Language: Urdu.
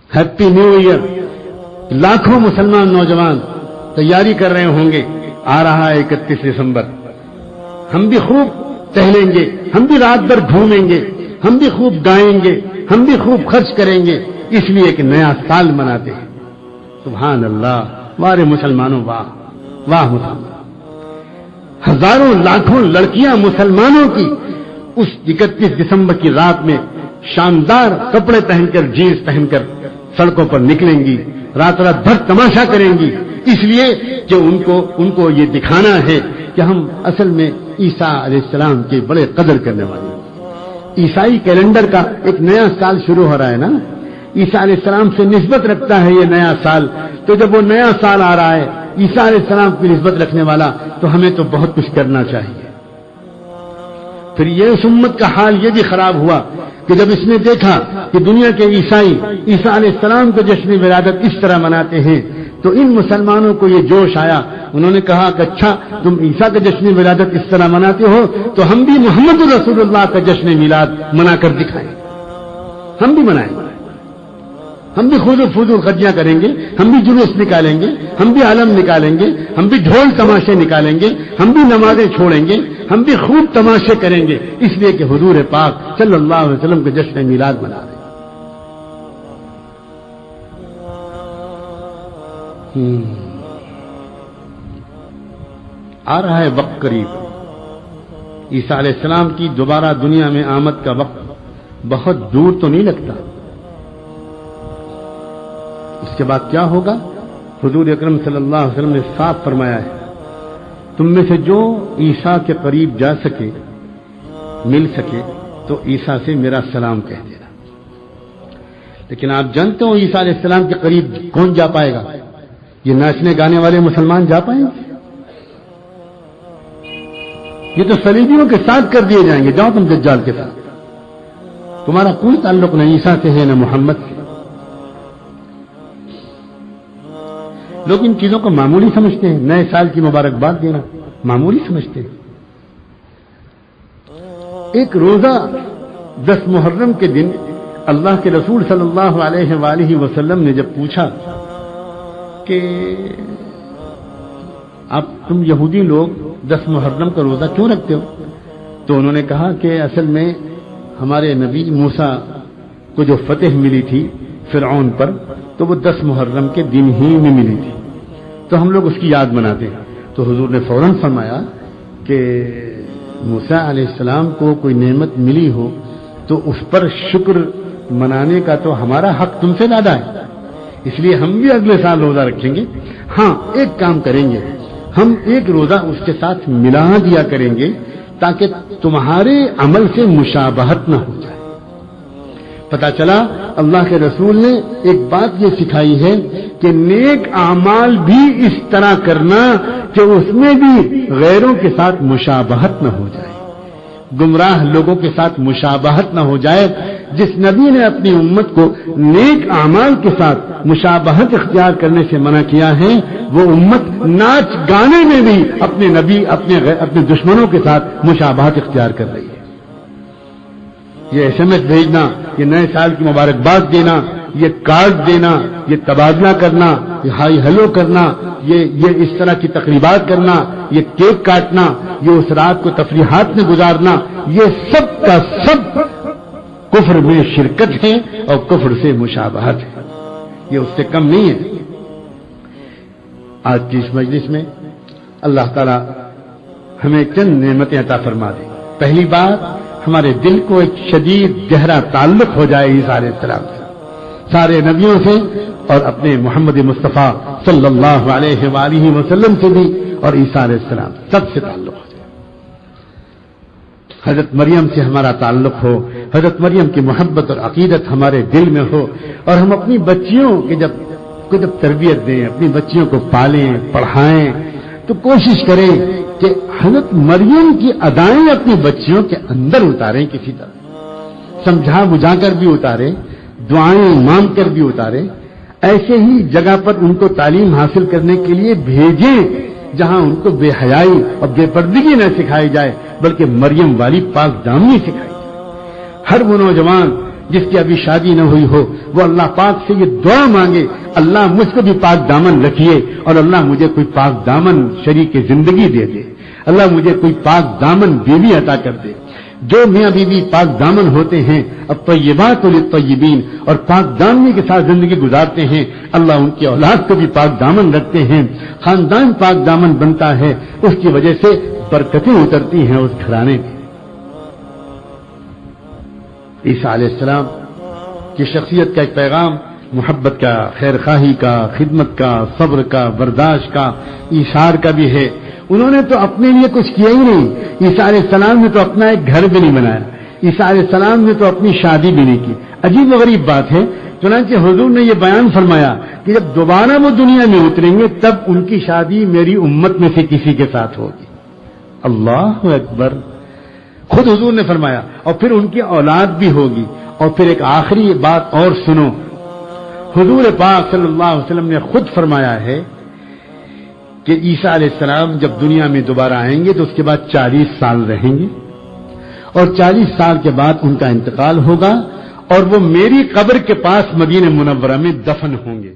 Happy new year. لاکھوں مسلمان نوجوان تیاری کر رہے ہوں گے. آ رہا ہے 31 دسمبر. ہم بھی خوب ٹہلیں گے, ہم بھی رات بھر گھومیں گے, ہم بھی خوب گائیں گے, ہم بھی خوب خرچ کریں گے, اس لیے کہ نیا سال مناتے ہیں. سبحان اللہ. ہمارے مسلمانوں, واہ واہ مسلمان. ہزاروں لاکھوں لڑکیاں مسلمانوں کی اس 31 دسمبر کی رات میں شاندار کپڑے پہن کر, جینس پہن کر سڑکوں پر نکلیں گی, رات رات بھر تماشا کریں گی, اس لیے کہ ان کو یہ دکھانا ہے کہ ہم اصل میں عیسیٰ علیہ السلام کے بڑے قدر کرنے والے ہیں. عیسائی کیلنڈر کا ایک نیا سال شروع ہو رہا ہے نا, عیسیٰ علیہ السلام سے نسبت رکھتا ہے یہ نیا سال. تو جب وہ نیا سال آ رہا ہے عیسیٰ علیہ السلام کی نسبت رکھنے والا, تو ہمیں تو بہت کچھ کرنا چاہیے. پھر یہ اس امت کا حال یہ بھی خراب ہوا کہ جب اس نے دیکھا کہ دنیا کے عیسائی عیسیٰ علیہ السلام کا جشن ولادت اس طرح مناتے ہیں, تو ان مسلمانوں کو یہ جوش آیا. انہوں نے کہا کہ اچھا تم عیسیٰ کا جشن ولادت اس طرح مناتے ہو, تو ہم بھی محمد رسول اللہ کا جشن میلاد منا کر دکھائیں, ہم بھی منائیں, ہم بھی خود فضول خرچیاں کریں گے, ہم بھی جلوس نکالیں گے, ہم بھی علم نکالیں گے, ہم بھی ڈھول تماشے نکالیں گے, ہم بھی نمازیں چھوڑیں گے, ہم بھی خوب تماشے کریں گے, اس لیے کہ حضور پاک صلی اللہ علیہ وسلم کے جشن میلاد منا رہے ہیں. آ رہا ہے وقت قریب. عیسیٰ علیہ السلام کی دوبارہ دنیا میں آمد کا وقت بہت دور تو نہیں لگتا. اس کے بعد کیا ہوگا؟ حضور اکرم صلی اللہ علیہ وسلم نے صاف فرمایا ہے, تم میں سے جو عیسیٰ کے قریب جا سکے, مل سکے, تو عیسیٰ سے میرا سلام کہہ دینا. لیکن آپ جانتے ہو عیسیٰ علیہ السلام کے قریب کون جا پائے گا؟ یہ ناچنے گانے والے مسلمان جا پائیں گے؟ یہ تو صلیبیوں کے ساتھ کر دیے جائیں گے, جاؤ تم دجال کے ساتھ, تمہارا کوئی تعلق نہ عیسیٰ سے ہے نہ محمد سے. لوگ ان چیزوں کو معمولی سمجھتے ہیں. نئے سال کی مبارکباد دینا معمولی سمجھتے ہیں. ایک روزہ 10 محرم کے دن اللہ کے رسول صلی اللہ علیہ وآلہ وسلم نے جب پوچھا کہ تم یہودی لوگ 10 محرم کا روزہ کیوں رکھتے ہو, تو انہوں نے کہا کہ اصل میں ہمارے نبی موسیٰ کو جو فتح ملی تھی فرعون پر, تو وہ 10 محرم کے دن ہی میں ملی تھی, تو ہم لوگ اس کی یاد مناتے ہیں. تو حضور نے فوراً فرمایا کہ موسیٰ علیہ السلام کو کوئی نعمت ملی ہو تو اس پر شکر منانے کا تو ہمارا حق تم سے زیادہ ہے, اس لیے ہم بھی اگلے سال روزہ رکھیں گے. ہاں ایک کام کریں گے, ہم ایک روزہ اس کے ساتھ ملا دیا کریں گے تاکہ تمہارے عمل سے مشابہت نہ ہو جائے. پتا چلا اللہ کے رسول نے ایک بات یہ سکھائی ہے کہ نیک اعمال بھی اس طرح کرنا کہ اس میں بھی غیروں کے ساتھ مشابہت نہ ہو جائے, گمراہ لوگوں کے ساتھ مشابہت نہ ہو جائے. جس نبی نے اپنی امت کو نیک اعمال کے ساتھ مشابہت اختیار کرنے سے منع کیا ہے, وہ امت ناچ گانے میں بھی اپنے نبی اپنے دشمنوں کے ساتھ مشابہت اختیار کر رہی ہے. یہ SMS بھیجنا, یہ نئے سال کی مبارکباد دینا, یہ کارڈ دینا, یہ تبادلہ کرنا, یہ ہائی ہیلو کرنا, یہ اس طرح کی تقریبات کرنا, یہ کیک کاٹنا, یہ اس رات کو تفریحات میں گزارنا, یہ سب کا سب کفر میں شرکت ہے اور کفر سے مشابہت ہے, یہ اس سے کم نہیں ہے. آج کی اس مجلس میں اللہ تعالی ہمیں چند نعمتیں عطا فرما دے. پہلی بات, ہمارے دل کو ایک شدید گہرا تعلق ہو جائے عیسیٰ علیہ السلام سے, سارے نبیوں سے اور اپنے محمد مصطفیٰ صلی اللہ علیہ وآلہ وسلم سے بھی, اور عیسیٰ علیہ السلام سب سے تعلق ہو جائے. حضرت مریم سے ہمارا تعلق ہو, حضرت مریم کی محبت اور عقیدت ہمارے دل میں ہو, اور ہم اپنی بچیوں کی جب تربیت دیں, اپنی بچیوں کو پالیں پڑھائیں, تو کوشش کریں کہ حضرت مریم کی ادائیں اپنی بچیوں کے اندر اتاریں, کسی طرح سمجھا بجھا کر بھی اتاریں, دعائیں مانگ کر بھی اتاریں. ایسے ہی جگہ پر ان کو تعلیم حاصل کرنے کے لیے بھیجیں جہاں ان کو بے حیائی اور بے پردگی نہ سکھائی جائے, بلکہ مریم والی پاک دامنی سکھائی جائے. ہر وہ نوجوان جس کی ابھی شادی نہ ہوئی ہو وہ اللہ پاک سے یہ دعا مانگے، اللہ مجھ کو بھی پاک دامن رکھیے اور اللہ مجھے کوئی پاک دامن شریک زندگی دے دے، اللہ مجھے کوئی پاک دامن بیوی عطا کر دے۔ جو میاں بیوی پاک دامن ہوتے ہیں الطیبات للطیبین اور پاک دامنی کے ساتھ زندگی گزارتے ہیں، اللہ ان کی اولاد کو بھی پاک دامن رکھتے ہیں، خاندان پاک دامن بنتا ہے، اس کی وجہ سے برکتیں اترتی ہیں اس گھرانے میں۔ عیسیٰ علیہ السلام کی شخصیت کا ایک پیغام محبت کا، خیر خواہی کا، خدمت کا، صبر کا، برداشت کا، ایثار کا بھی ہے۔ انہوں نے تو اپنے لیے کچھ کیا ہی نہیں، عیسیٰ علیہ السلام نے تو اپنا ایک گھر بھی نہیں بنایا، عیسیٰ علیہ السلام نے تو اپنی شادی بھی نہیں کی۔ عجیب و غریب بات ہے، چنانچہ حضور نے یہ بیان فرمایا کہ جب دوبارہ وہ دنیا میں اتریں گے تب ان کی شادی میری امت میں سے کسی کے ساتھ ہوگی۔ اللہ اکبر، خود حضور نے فرمایا، اور پھر ان کی اولاد بھی ہوگی۔ اور پھر ایک آخری بات اور سنو، حضور پاک صلی اللہ علیہ وسلم نے خود فرمایا ہے کہ عیسیٰ علیہ السلام جب دنیا میں دوبارہ آئیں گے تو اس کے بعد 40 سال رہیں گے، اور 40 سال کے بعد ان کا انتقال ہوگا اور وہ میری قبر کے پاس مدینہ منورہ میں دفن ہوں گے۔